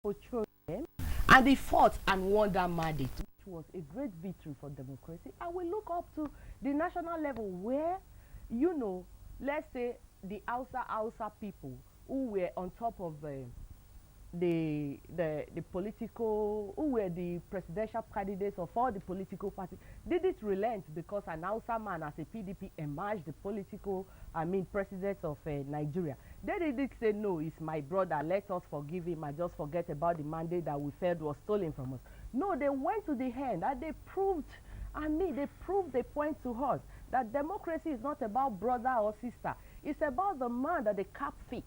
portrayed them, and they fought and won that mandate, which was a great victory for democracy. And we look up to the national level where, let's say the Hausa people who were on top of the political, who were the presidential candidates of all the political parties, didn't relent because an Hausa man as a PDP emerged the political, president of Nigeria. They didn't say, no, he's my brother, let us forgive him and just forget about the mandate that we felt was stolen from us. No, they went to the end and they proved, they proved the point to us that democracy is not about brother or sister. It's about the man that the cap fits.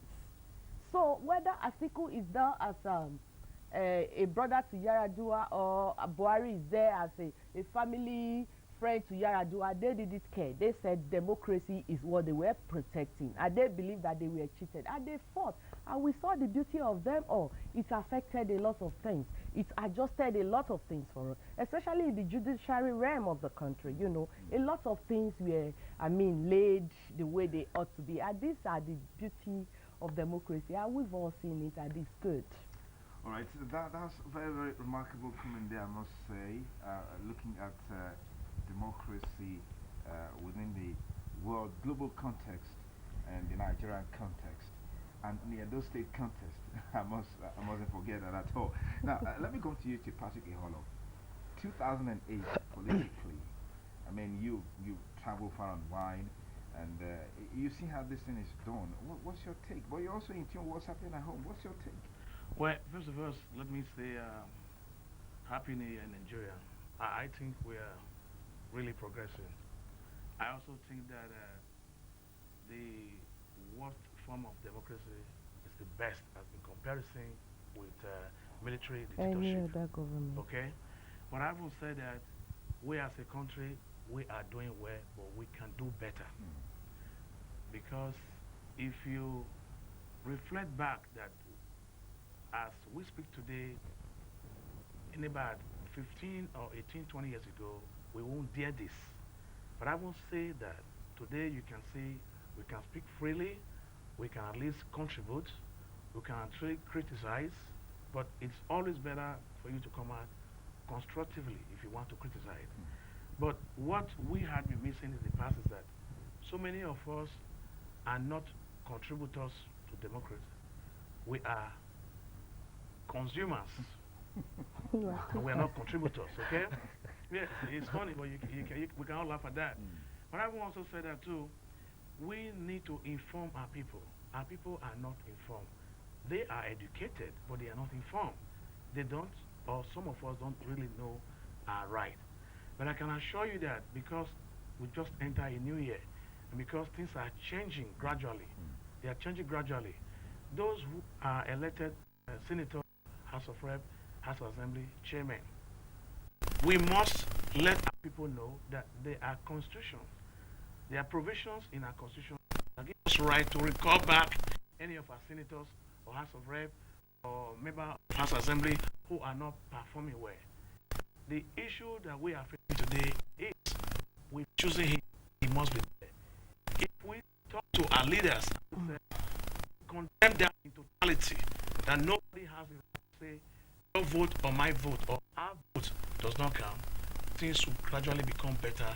So whether Atiku is there as a brother to Yaradua or Buhari is there as a family friend to Yaradua, they didn't care. They said democracy is what they were protecting, and they believed that they were cheated, and they fought. And we saw the beauty of them all. It affected a lot of things. It adjusted a lot of things for us, especially in the judiciary realm of the country. A lot of things were, laid the way they ought to be. And these are the beauty of democracy, and we've all seen it, and it's good. All right, so that's very, very remarkable comment there, I must say. Looking at democracy within the world global context and the Nigerian context and the Edo State context, I mustn't forget that at all. Now, let me come to you, to Patrick Iholo. 2008 politically. You travel far and wide, and you see how this thing is done. What's your take? But you're also in tune with what's happening at home. What's your take? Well, first of all, let me say Happy New Year in Nigeria. I think we are really progressing. I also think that the worst form of democracy is the best as in comparison with military Any dictatorship. other government. Okay? But I will say that we as a country, we are doing well, but we can do better. Because if you reflect back that as we speak today, in about 15 or 18, 20 years ago, we won't dare this. But I will say that today you can see we can speak freely, we can at least contribute, we can actually criticize, but it's always better for you to come out constructively if you want to criticize. But what we had been missing in the past is that so many of us are not contributors to democracy. We are consumers. And we are not contributors, okay? Yes, it's funny, but we can all laugh at that. But I will also say that too, we need to inform our people. Our people are not informed. They are educated, but they are not informed. They don't, or some of us don't really know our right. But I can assure you that because we just enter a new year, and because things are changing gradually, they are changing gradually. Those who are elected senators, House of Rep, House of Assembly, chairman, we must let our people know that there are constitutions. There are provisions in our constitution that give us right to recall back any of our senators or House of Rep or member of House Assembly who are not performing well. The issue that we are facing today is with choosing him, he must be there. If we talk to our leaders and say, condemn them in totality, that nobody has the right to say your vote or my vote or our vote does not count, things will gradually become better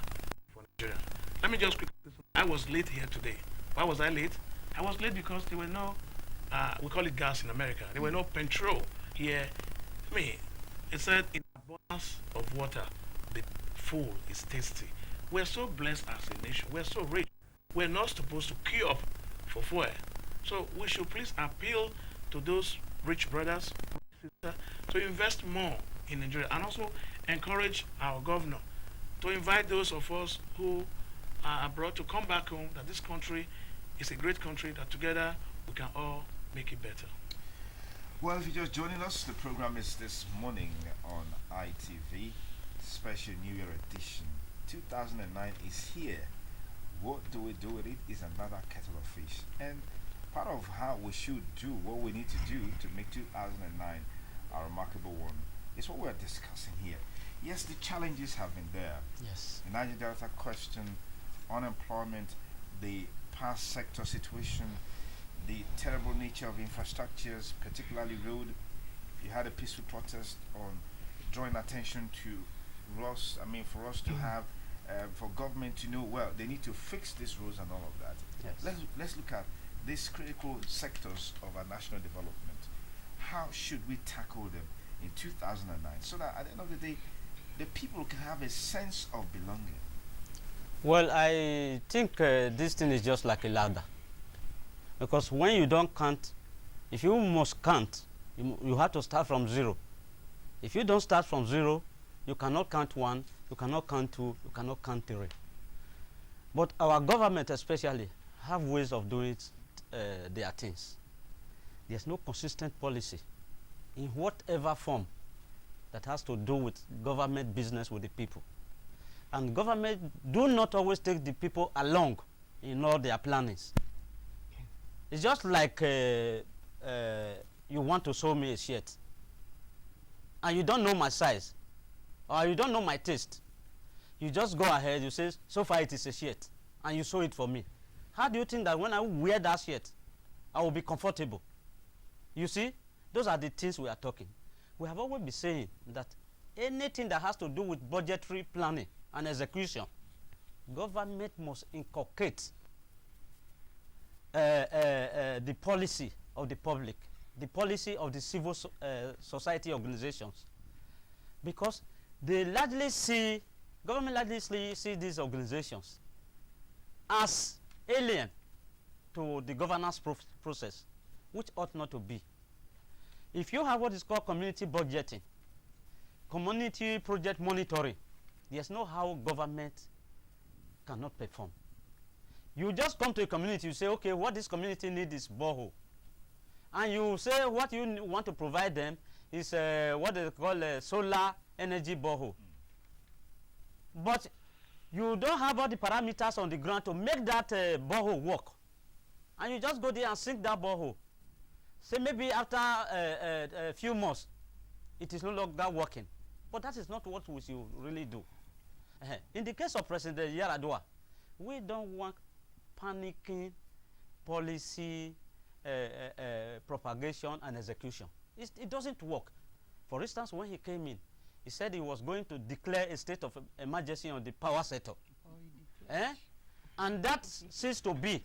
for Nigeria. Let me just quickly say, I was late here today. Why was I late? I was late because there were no, we call it gas in America, there were no petrol here. I mean, it said in abundance of water, the food is tasty. We're so blessed as a nation. We're so rich. We're not supposed to queue up for fuel. So we should please appeal to those rich brothers and sisters to invest more in Nigeria and also encourage our governor to invite those of us who are abroad to come back home, that this country is a great country, that together we can all make it better. Well, if you're just joining us, the program is this morning on ITV, special New Year edition. 2009 is here. What do we do with it is another kettle of fish. And part of how we should do what we need to do to make 2009 a remarkable one is what we're discussing here. Yes, the challenges have been there. Yes. The Niger Delta question, unemployment, the past sector situation, the terrible nature of infrastructures, particularly road. you had a peaceful protest on drawing attention to us. I mean, for us to have, for government to know, well, they need to fix these roads and all of that. Yes. Let's look at these critical sectors of our national development. How should we tackle them in 2009 so that at the end of the day, the people can have a sense of belonging? Well, I think this thing is just like a ladder. Because when you don't count, if you must count, you have to start from zero. If you don't start from zero, you cannot count one, you cannot count two, you cannot count three. But our government especially have ways of doing it, their things. There's no consistent policy in whatever form that has to do with government business with the people. And government do not always take the people along in all their plannings. It's just like you want to sew me a shirt and you don't know my size or you don't know my taste. You just go ahead, you say, so far it is a shirt, and you sew it for me. How do you think that when I wear that shirt, I will be comfortable? You see, those are the things we are talking. We have always been saying that anything that has to do with budgetary planning and execution, government must inculcate the policy of the public, the policy of the civil society organizations, because they largely see, government largely see these organizations as alien to the governance process, which ought not to be. If you have what is called community budgeting, community project monitoring, there's no how government cannot perform. You just come to a community, you say, okay, what this community needs is borehole. And you say what you want to provide them is what they call a solar energy borehole. But you don't have all the parameters on the ground to make that borehole work. And you just go there and sink that borehole. Say maybe after a few months, it is no longer working. But that is not what we should really do. In the case of President Yaradua, we don't want panicking policy propagation and execution. It doesn't work. For instance, when he came in, he said he was going to declare a state of emergency on the power sector. And that seems to be